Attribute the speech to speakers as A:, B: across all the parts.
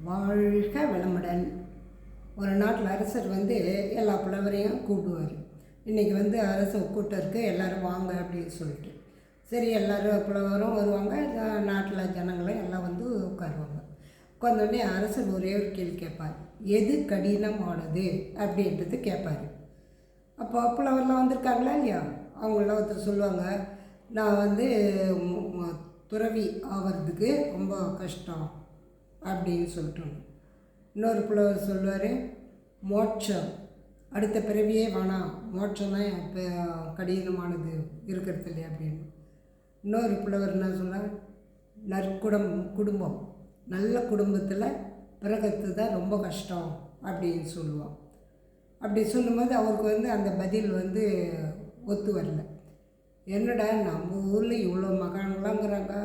A: வாழ்க வளமுடன். ஒரு நாட்டில் அரசர் எல்லா புலவரையும் கூப்பிடுவார். இன்றைக்கி அரசர் கூட்டருக்கு எல்லோரும் வாங்க அப்படின்னு சொல்லிட்டு, சரி எல்லோரும் புலவரும் வருவாங்க, நாட்டில் ஜனங்களும் எல்லாம் உட்காருவாங்க. உட்காந்தோடனே அரசர் ஒரே ஒரு கேள்வி கேட்பார், எது கடினமானது அப்படின்றது கேட்பார். அப்போ புலவர்லாம் வந்திருக்காங்களா இல்லையா, அவங்களாம் ஒருத்தர் சொல்லுவாங்க, நான் துறவி ஆகிறதுக்கு ரொம்ப கஷ்டம் அப்படின்னு சொல்லிட்டு. இன்னொரு புலவர் சொல்லுவார், மோட்சம் அடுத்த பிறவியே வேணாம், மோட்சம் தான் இப்போ கடினமானது இருக்கிறது இல்லையா அப்படின்னு. இன்னொரு புலவர் என்ன சொன்னார், குடும்பம் நல்ல குடும்பத்தில் பிறகு தான் ரொம்ப கஷ்டம் அப்படின்னு சொல்லுவான். அப்படி சொல்லும்போது அவருக்கு அந்த பதில் ஒத்து வரல. என்னடா நம்ம ஊரில் இவ்வளோ மகான்களாங்கிறாங்க,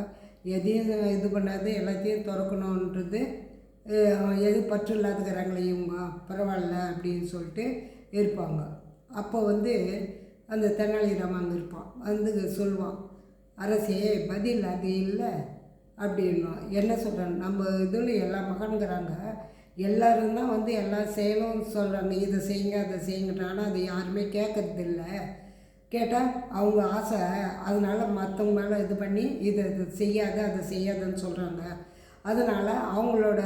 A: எதையும் இது பண்ணாது எல்லாத்தையும் திறக்கணுன்றது, எது பற்று இல்லாதுக்கிறாங்களே இவங்க, பரவாயில்ல அப்படின்னு சொல்லிட்டு இருப்பாங்க. அப்போ அந்த தெனாலிராமன் அங்கே இருப்பான், சொல்லுவான், அரசே பதில் அது இல்லை அப்படின்வான். என்ன சொல்கிறாங்க, நம்ம இதில் எல்லா மகான்கிறாங்க, எல்லோரும் தான் எல்லா செயலும் சொல்கிறாங்க, இதை செய்யுங்க அதை செய்யுங்கன்னு. ஆனால் அதை யாருமே கேட்கறதில்ல. கேட்டால் அவங்க ஆசை, அதனால் மற்றவங்க மேலே இது பண்ணி இதை செய்யாத அதை செய்யாதுன்னு சொல்கிறாங்க. அதனால் அவங்களோட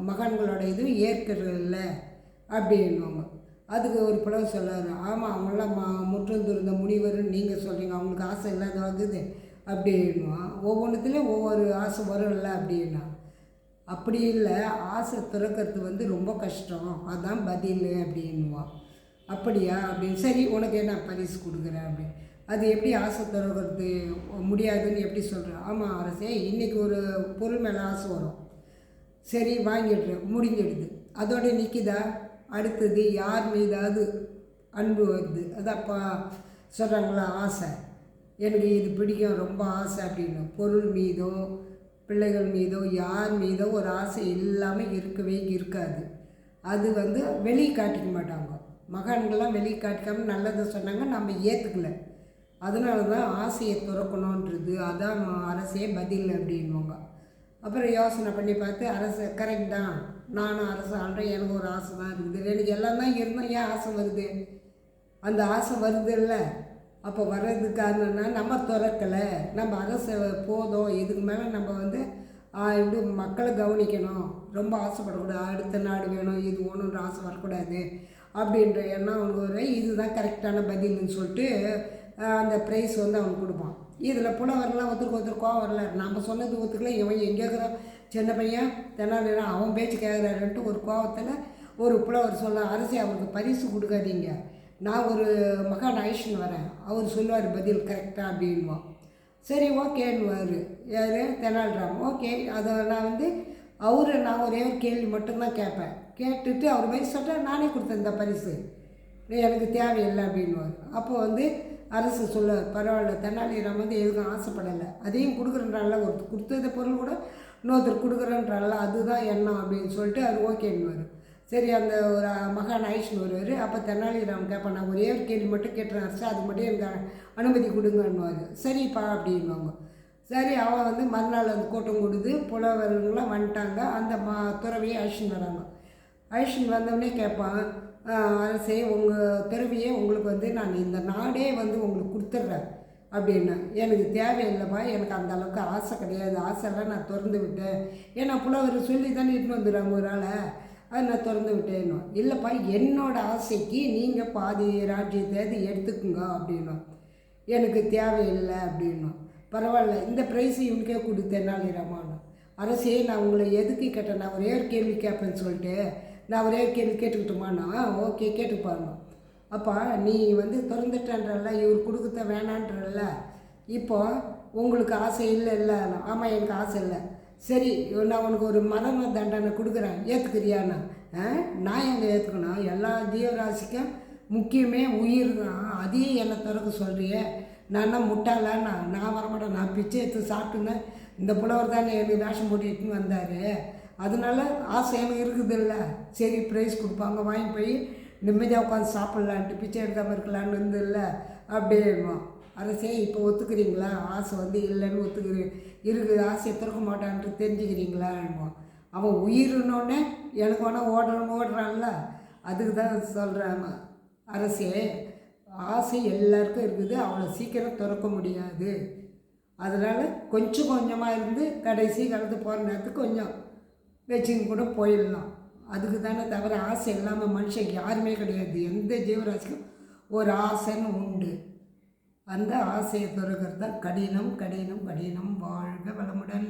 A: மகன்களோட இது ஏற்கிறதில்ல அப்படின்வாங்க. அதுக்கு ஒரு புலவர் சொல்லாரு, ஆமாம் அவங்களாம் முற்றும் துறந்த முனிவர்னு நீங்கள் சொல்கிறீங்க, அவங்களுக்கு ஆசை இல்லாத ஆகுது அப்படின்வான். ஒவ்வொன்றுத்துலேயும் ஒவ்வொரு ஆசை வரும்ல அப்படின்னா. அப்படி இல்லை, ஆசை திறக்கிறது ரொம்ப கஷ்டம், அதுதான் பதில் அப்படின்வான். அப்படியா அப்படின்னு, சரி உனக்கு என்ன பரிசு கொடுக்குறேன் அப்படி. அது எப்படி ஆசை திறக்கிறது முடியாதுன்னு எப்படி சொல்கிறேன். ஆமாம் அரசே, இன்றைக்கி ஒரு பொருள் மேலே ஆசை வரும், சரி வாங்கிடுறேன், முடிஞ்சிடுது, அதோட நிற்கிதா. அடுத்தது யார் மீதாவது அன்பு வருது, அதான்ப்பா சொல்கிறாங்களா ஆசை, எனக்கு இது பிடிக்கும் ரொம்ப ஆசை அப்படின்னு. பொருள் மீதோ பிள்ளைகள் மீதோ யார் மீதோ ஒரு ஆசை இல்லாமல் இருக்கவே இருக்காது. அது வெளியே காட்டிக்க மாட்டாங்க. மகான்கள்லாம் வெளியே காட்டிக்காமல் நல்லதை சொன்னாங்க, நம்ம ஏற்றுக்கல. அதனால தான் ஆசையை துறக்கணுன்றது, அதான் அரசே பதில் அப்படின்வாங்க. அப்புறம் யோசனை பண்ணி பார்த்து, அரசு கரெக்ட் தான், நானும் அரசு ஆள்றேன், எனக்கு ஒரு ஆசை தான் இருக்குது, எனக்கு எல்லாம் தான் இருந்தால் ஏன் ஆசை வருது, அந்த ஆசை வருது இல்லை. அப்போ வர்றதுக்கு காரணம்னா நம்ம திறக்கலை, நம்ம அரசை போதும், இதுக்கு மேலே நம்ம இப்படி மக்களை கவனிக்கணும், ரொம்ப ஆசைப்படக்கூடாது, அடுத்த நாடு வேணும் இது ஒன்றுன்ற ஆசை வரக்கூடாது அப்படின்ற எண்ணம் அவனுக்கு வரும். இதுதான் கரெக்டான பதில்னு சொல்லிட்டு அந்த ப்ரைஸ் அவனுக்கு கொடுப்பான். இதில் புலவரெலாம் ஒருத்தருக்கு கோவம் வரல, நம்ம சொன்னது ஒத்துக்கல, இவன் எங்கே இருக்கிறான் சின்ன பையன் தெனாலிராமன், அவன் பேச்சு கேட்குறாருன்ட்டு ஒரு கோவத்தில் ஒரு புலவர் சொல்ல, அரசே அவருக்கு பரிசு கொடுக்காதீங்க, நான் ஒரு மகான் ஐஷன் வரேன், அவர் சொல்லுவார் பதில் கரெக்டாக அப்படின்வான். சரி ஓகேன்னுவார் யார், தெனாலிராமன். ஓகே, அதை நான் நான் ஒரே ஒரு கேள்வி மட்டும்தான் கேட்பேன், கேட்டுட்டு அவர் மாதிரி சொல்லிட்டு நானே கொடுத்தேன் இந்த பரிசு, எனக்கு தேவையில்லை அப்படின்வார். அப்போது அரசு சொல்ல, பரவாயில்ல, தெனாலிராமன் எதுக்கும் ஆசைப்படலை, அதையும் கொடுக்குறன்றால, ஒரு கொடுத்தத பொருள் கூட இன்னொருத்தர் கொடுக்குறன்றால, அதுதான் எண்ணம் அப்படின்னு சொல்லிட்டு அது ஓகேன்னுவார். சரி, அந்த ஒரு மகான் ஐஷன் வருவார். அப்போ தெனாலிராமன் கேட்பான், நான் ஒரே ஒரு கேள்வி மட்டும் கேட்டுறேன் அரசு, அது மட்டும் எனக்கு அனுமதி கொடுங்கன்னுவார். சரிப்பா அப்படின்வாங்க. சரி, அவன் மறுநாள் அந்த கூட்டம் கொடுத்து புலவர்கள்லாம் வந்துட்டாங்க. அந்த துறவியை ஐஷன் வராங்க. ஐஷன் வந்தவொடனே கேட்பான், அரசே உங்கள் துறவியே உங்களுக்கு நான் இந்த நாடே உங்களுக்கு கொடுத்துட்றேன் அப்படின்னா. எனக்கு தேவையில்லைப்பா, எனக்கு அந்த அளவுக்கு ஆசை கிடையாது, ஆசைலாம் நான் திறந்து விட்டேன், ஏன்னா புலவர் சொல்லி தானே இட்டுன்னு வந்துடுறாங்க ஒரு ஆளை, அது நான் திறந்து விட்டேன்னு. இல்லைப்பா, என்னோடய ஆசைக்கு நீங்கள் பாதி ராஜ்யத்தை எடுத்துக்குங்க அப்படின்னா. எனக்கு தேவையில்லை அப்படின்னும். பரவாயில்ல, இந்த ப்ரைஸு இவனுக்கே தெனாலிராமன். அரசே, நான் உங்களை எதுக்கு கேட்டேன், நான் ஒரே ஒரு கேள்வி கேட்பேன்னு சொல்லிட்டு, நான் ஒரே ஒரு கேள்வி கேட்டுக்கிட்டோமாண்ணா. ஓகே கேட்டுப்பாங்க. அப்போ நீ திறந்துட்டேன்றல்ல, இவர் கொடுக்குத்த வேணான்றல்ல, இப்போ உங்களுக்கு ஆசை இல்லை. ஆமாம், எனக்கு ஆசை இல்லை. சரி, நான் உனக்கு ஒரு மரண தண்டனை கொடுக்குறேன், ஏற்றுக்கிறியாண்ணா. நான் எங்கே ஏற்றுக்கணும், எல்லா ஜீவராசிக்கும் முக்கியமே உயிர் தான், அதையும் என்னை திறக்க சொல்கிறிய, நான் முட்டாளாண்ணா, நான் வரமாட்டேன், நான் பிச்சை எடுத்து சாப்பிட்டுன்னு இந்த புலவர் தானே எனக்கு வேஷம் போட்டுன்னு வந்தார், அதனால ஆசை எனக்கு இருக்குது இல்லை. சரி, ப்ரைஸ் கொடுப்பாங்க, வாங்கி போய் நிம்மதியாக உட்காந்து சாப்பிட்லான்ட்டு, பிச்சை எடுக்காமல் இருக்கலான்னு இல்லை அப்படின்வான். அரசே, இப்போ ஒத்துக்கிறீங்களா, ஆசை இல்லைன்னு ஒத்துக்கிறீங்க, இருக்குது, ஆசையை திறக்க மாட்டான்ட்டு தெரிஞ்சுக்கிறீங்களான்னுவான். அவன் உயிரினோடனே எனக்கு வேணால் ஓடுறான்ல, அதுக்கு தான் சொல்கிறேன். அரசே, ஆசை எல்லாருக்கும் இருக்குது, அவ்வளோ சீக்கிரம் திறக்க முடியாது. அதனால் கொஞ்சம் கொஞ்சமாக இருந்து கடைசி காலத்து போகிற நேரத்துக்கு கொஞ்சம் வச்சுன்னு கூட போயிடலாம். அதுக்கு தானே தவிர ஆசை இல்லாமல் மனுஷன் யாருமே கிடையாது. எந்த ஜீவராசிக்கும் ஒரு ஆசைன்னு உண்டு. அந்த ஆசையை திறக்கிறது தான் கடினம். வாழ்க வளமுடன்.